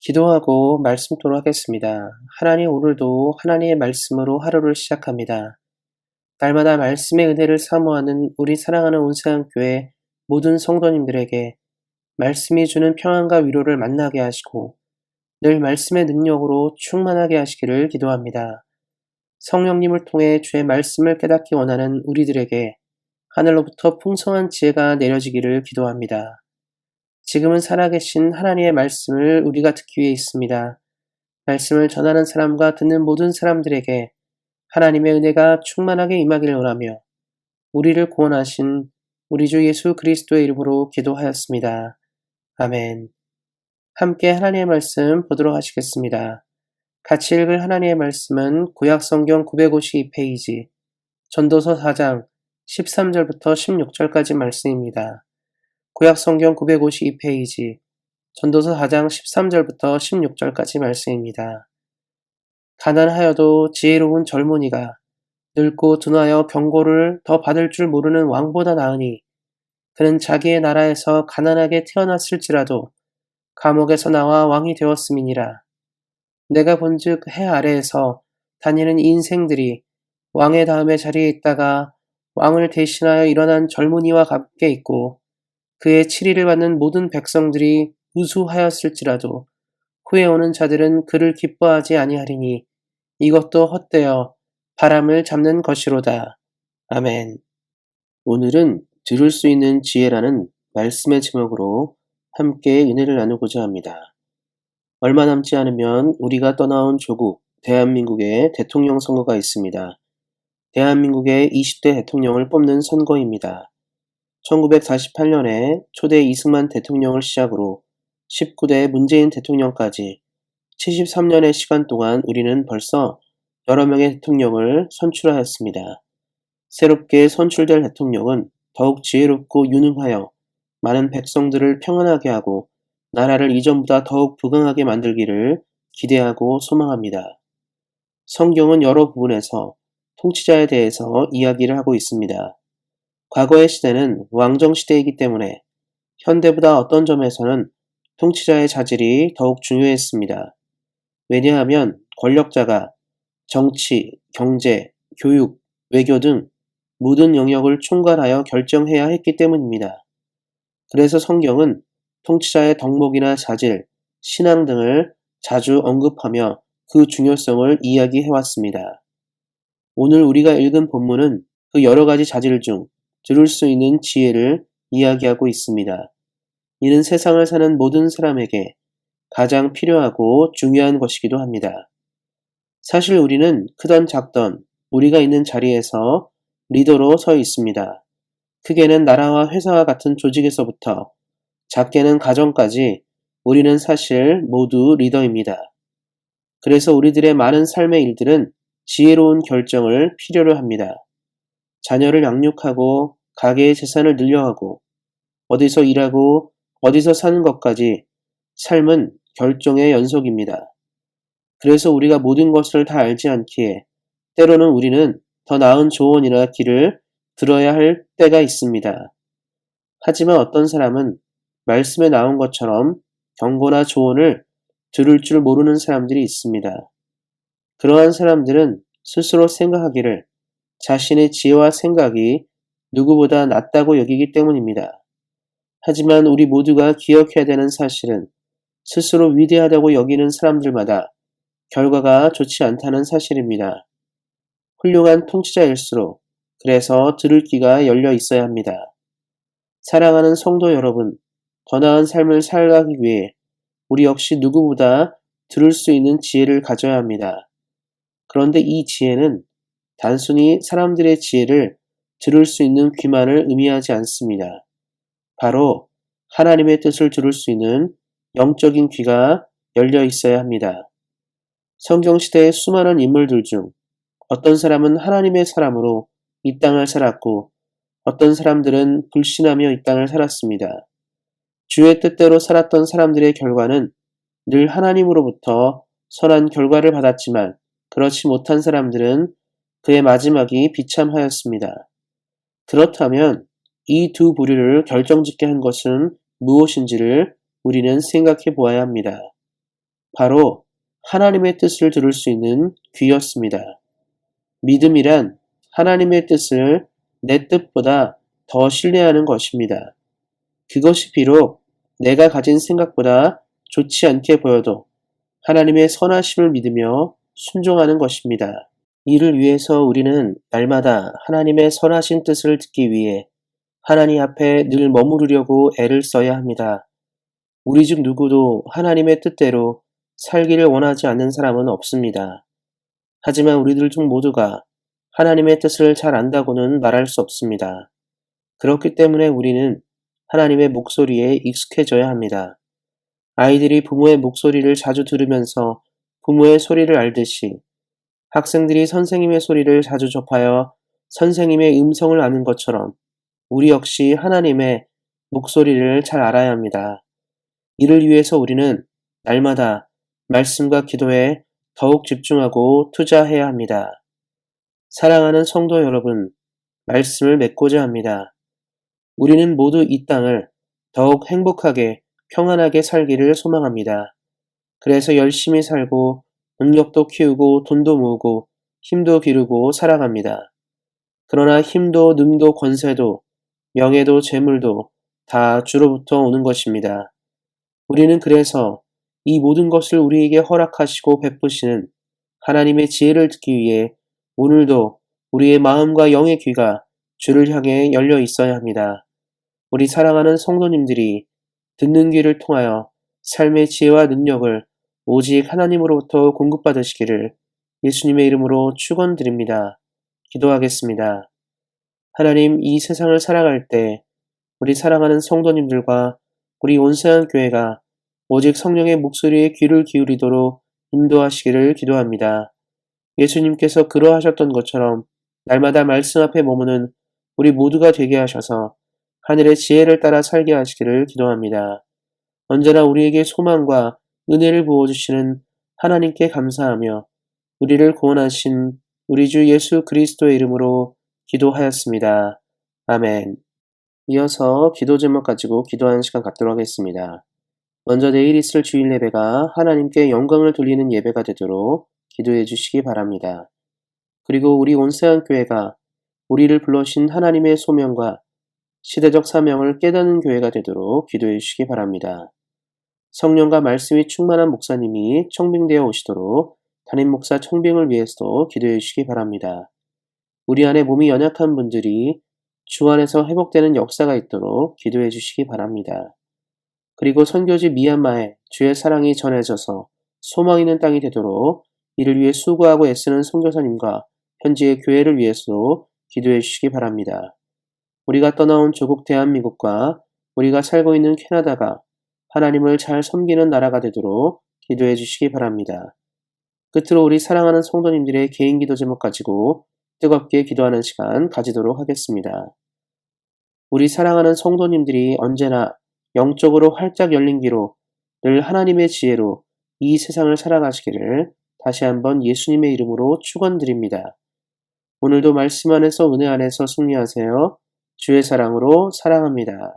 기도하고 말씀토록 하겠습니다. 하나님, 오늘도 하나님의 말씀으로 하루를 시작합니다. 날마다 말씀의 은혜를 사모하는 우리 사랑하는 온세상교회 모든 성도님들에게 말씀이 주는 평안과 위로를 만나게 하시고 늘 말씀의 능력으로 충만하게 하시기를 기도합니다. 성령님을 통해 주의 말씀을 깨닫기 원하는 우리들에게 하늘로부터 풍성한 지혜가 내려지기를 기도합니다. 지금은 살아계신 하나님의 말씀을 우리가 듣기 위해 있습니다. 말씀을 전하는 사람과 듣는 모든 사람들에게 하나님의 은혜가 충만하게 임하기를 원하며 우리를 구원하신 우리 주 예수 그리스도의 이름으로 기도하였습니다. 아멘. 함께 하나님의 말씀 보도록 하시겠습니다. 같이 읽을 하나님의 말씀은 구약성경 952페이지 전도서 4장 13절부터 16절까지 말씀입니다. 구약성경 952페이지 전도서 4장 13절부터 16절까지 말씀입니다. 가난하여도 지혜로운 젊은이가 늙고 둔하여 병고를 더 받을 줄 모르는 왕보다 나으니 그는 자기의 나라에서 가난하게 태어났을지라도 감옥에서 나와 왕이 되었음이니라. 내가 본즉 해 아래에서 다니는 인생들이 왕의 다음의 자리에 있다가 왕을 대신하여 일어난 젊은이와 같게 있고 그의 치리를 받는 모든 백성들이 우수하였을지라도 후에 오는 자들은 그를 기뻐하지 아니하리니 이것도 헛되어 바람을 잡는 것이로다. 아멘. 오늘은 들을 수 있는 지혜라는 말씀의 제목으로 함께 은혜를 나누고자 합니다. 얼마 남지 않으면 우리가 떠나온 조국 대한민국의 대통령 선거가 있습니다. 대한민국의 20대 대통령을 뽑는 선거입니다. 1948년에 초대 이승만 대통령을 시작으로 19대 문재인 대통령까지 73년의 시간 동안 우리는 벌써 여러 명의 대통령을 선출하였습니다. 새롭게 선출될 대통령은 더욱 지혜롭고 유능하여 많은 백성들을 평안하게 하고 나라를 이전보다 더욱 부강하게 만들기를 기대하고 소망합니다. 성경은 여러 부분에서 통치자에 대해서 이야기를 하고 있습니다. 과거의 시대는 왕정 시대이기 때문에 현대보다 어떤 점에서는 통치자의 자질이 더욱 중요했습니다. 왜냐하면 권력자가 정치, 경제, 교육, 외교 등 모든 영역을 총괄하여 결정해야 했기 때문입니다. 그래서 성경은 통치자의 덕목이나 자질, 신앙 등을 자주 언급하며 그 중요성을 이야기해왔습니다. 오늘 우리가 읽은 본문은 그 여러 가지 자질 중 들을 수 있는 지혜를 이야기하고 있습니다. 이는 세상을 사는 모든 사람에게 가장 필요하고 중요한 것이기도 합니다. 사실 우리는 크던 작던 우리가 있는 자리에서 리더로 서 있습니다. 크게는 나라와 회사와 같은 조직에서부터 작게는 가정까지 우리는 사실 모두 리더입니다. 그래서 우리들의 많은 삶의 일들은 지혜로운 결정을 필요로 합니다. 자녀를 양육하고 가계의 재산을 늘려가고 어디서 일하고 어디서 사는 것까지 삶은 결정의 연속입니다. 그래서 우리가 모든 것을 다 알지 않기에 때로는 우리는 더 나은 조언이나 길을 들어야 할 때가 있습니다. 하지만 어떤 사람은 말씀에 나온 것처럼 경고나 조언을 들을 줄 모르는 사람들이 있습니다. 그러한 사람들은 스스로 생각하기를 자신의 지혜와 생각이 누구보다 낫다고 여기기 때문입니다. 하지만 우리 모두가 기억해야 되는 사실은 스스로 위대하다고 여기는 사람들마다 결과가 좋지 않다는 사실입니다. 훌륭한 통치자일수록 그래서 들을 귀가 열려 있어야 합니다. 사랑하는 성도 여러분, 더 나은 삶을 살아가기 위해 우리 역시 누구보다 들을 수 있는 지혜를 가져야 합니다. 그런데 이 지혜는 단순히 사람들의 지혜를 들을 수 있는 귀만을 의미하지 않습니다. 바로 하나님의 뜻을 들을 수 있는 영적인 귀가 열려 있어야 합니다. 성경시대의 수많은 인물들 중 어떤 사람은 하나님의 사람으로 이 땅을 살았고 어떤 사람들은 불신하며 이 땅을 살았습니다. 주의 뜻대로 살았던 사람들의 결과는 늘 하나님으로부터 선한 결과를 받았지만 그렇지 못한 사람들은 그의 마지막이 비참하였습니다. 그렇다면 이 두 부류를 결정짓게 한 것은 무엇인지를 우리는 생각해 보아야 합니다. 바로 하나님의 뜻을 들을 수 있는 귀였습니다. 믿음이란 하나님의 뜻을 내 뜻보다 더 신뢰하는 것입니다. 그것이 비록 내가 가진 생각보다 좋지 않게 보여도 하나님의 선하심을 믿으며 순종하는 것입니다. 이를 위해서 우리는 날마다 하나님의 선하신 뜻을 듣기 위해 하나님 앞에 늘 머무르려고 애를 써야 합니다. 우리 중 누구도 하나님의 뜻대로 살기를 원하지 않는 사람은 없습니다. 하지만 우리들 중 모두가 하나님의 뜻을 잘 안다고는 말할 수 없습니다. 그렇기 때문에 우리는 하나님의 목소리에 익숙해져야 합니다. 아이들이 부모의 목소리를 자주 들으면서 부모의 소리를 알듯이 학생들이 선생님의 소리를 자주 접하여 선생님의 음성을 아는 것처럼 우리 역시 하나님의 목소리를 잘 알아야 합니다. 이를 위해서 우리는 날마다 말씀과 기도에 더욱 집중하고 투자해야 합니다. 사랑하는 성도 여러분, 말씀을 맺고자 합니다. 우리는 모두 이 땅을 더욱 행복하게 평안하게 살기를 소망합니다. 그래서 열심히 살고 능력도 키우고 돈도 모으고 힘도 기르고 살아갑니다. 그러나 힘도 능도 권세도 명예도 재물도 다 주로부터 오는 것입니다. 우리는 그래서 이 모든 것을 우리에게 허락하시고 베푸시는 하나님의 지혜를 듣기 위해 오늘도 우리의 마음과 영의 귀가 주를 향해 열려 있어야 합니다. 우리 사랑하는 성도님들이 듣는 귀를 통하여 삶의 지혜와 능력을 오직 하나님으로부터 공급받으시기를 예수님의 이름으로 축원드립니다. 기도하겠습니다. 하나님, 이 세상을 살아갈 때 우리 사랑하는 성도님들과 우리 온세한 교회가 오직 성령의 목소리에 귀를 기울이도록 인도하시기를 기도합니다. 예수님께서 그러하셨던 것처럼 날마다 말씀 앞에 머무는 우리 모두가 되게 하셔서 하늘의 지혜를 따라 살게 하시기를 기도합니다. 언제나 우리에게 소망과 은혜를 부어주시는 하나님께 감사하며 우리를 구원하신 우리 주 예수 그리스도의 이름으로 기도하였습니다. 아멘. 이어서 기도 제목 가지고 기도하는 시간 갖도록 하겠습니다. 먼저 내일 있을 주일 예배가 하나님께 영광을 돌리는 예배가 되도록 기도해 주시기 바랍니다. 그리고 우리 온세한 교회가 우리를 불러신 하나님의 소명과 시대적 사명을 깨닫는 교회가 되도록 기도해 주시기 바랍니다. 성령과 말씀이 충만한 목사님이 청빙되어 오시도록 담임 목사 청빙을 위해서도 기도해 주시기 바랍니다. 우리 안에 몸이 연약한 분들이 주 안에서 회복되는 역사가 있도록 기도해 주시기 바랍니다. 그리고 선교지 미얀마에 주의 사랑이 전해져서 소망 있는 땅이 되도록 이를 위해 수고하고 애쓰는 선교사님과 현지의 교회를 위해서도 기도해 주시기 바랍니다. 우리가 떠나온 조국 대한민국과 우리가 살고 있는 캐나다가 하나님을 잘 섬기는 나라가 되도록 기도해 주시기 바랍니다. 끝으로 우리 사랑하는 성도님들의 개인 기도 제목 가지고 뜨겁게 기도하는 시간 가지도록 하겠습니다. 우리 사랑하는 성도님들이 언제나 영적으로 활짝 열린 귀로 늘 하나님의 지혜로 이 세상을 살아가시기를 다시 한번 예수님의 이름으로 축원드립니다. 오늘도 말씀 안에서 은혜 안에서 승리하세요. 주의 사랑으로 사랑합니다.